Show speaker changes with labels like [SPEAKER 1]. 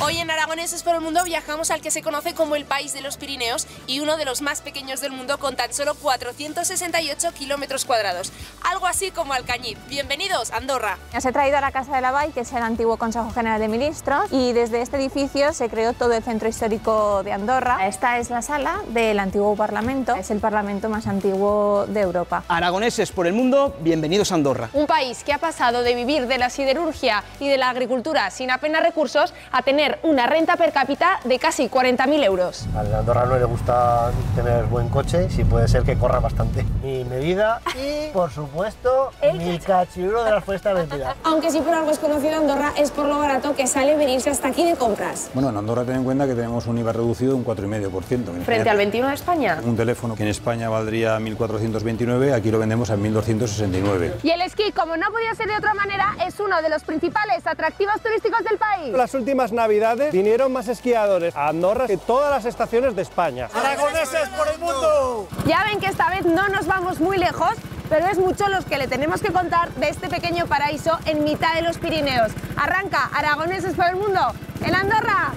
[SPEAKER 1] Hoy en Aragoneses por el Mundo viajamos al que se conoce como el País de los Pirineos y uno de los más pequeños del mundo con tan solo 468 kilómetros cuadrados. Algo así como Alcañiz. Bienvenidos a Andorra.
[SPEAKER 2] Os he traído a la Casa de la Vall, que es el antiguo Consejo General de Ministros, y desde este edificio se creó todo el centro histórico de Andorra. Esta es la sala del antiguo Parlamento, es el Parlamento más antiguo de Europa.
[SPEAKER 3] Aragoneses por el Mundo, bienvenidos a Andorra.
[SPEAKER 4] Un país que ha pasado de vivir de la siderurgia y de la agricultura sin apenas recursos a tener una renta per cápita de casi 40.000 euros.
[SPEAKER 5] Al andorrano le gusta tener buen coche, si puede ser que corra bastante. Mi medida y, por supuesto, mi cachirro de las Fuerteventura.
[SPEAKER 4] Aunque si por algo es conocido Andorra, es por lo barato que sale venirse hasta aquí de compras.
[SPEAKER 6] Bueno, en Andorra ten en cuenta que tenemos un IVA reducido de un 4,5%.
[SPEAKER 4] Frente al 21 de España.
[SPEAKER 6] Un teléfono que en España valdría 1.429, aquí lo vendemos a 1.269.
[SPEAKER 4] Y el esquí, como no podía ser de otra manera, es uno de los principales atractivos turísticos del país.
[SPEAKER 7] Las últimas navidades vinieron más esquiadores a Andorra que todas las estaciones de España.
[SPEAKER 5] ¡Aragoneses por el mundo!
[SPEAKER 4] Ya ven que esta vez no nos vamos muy lejos, pero es mucho los que le tenemos que contar de este pequeño paraíso en mitad de los Pirineos. Arranca Aragoneses por el Mundo en Andorra.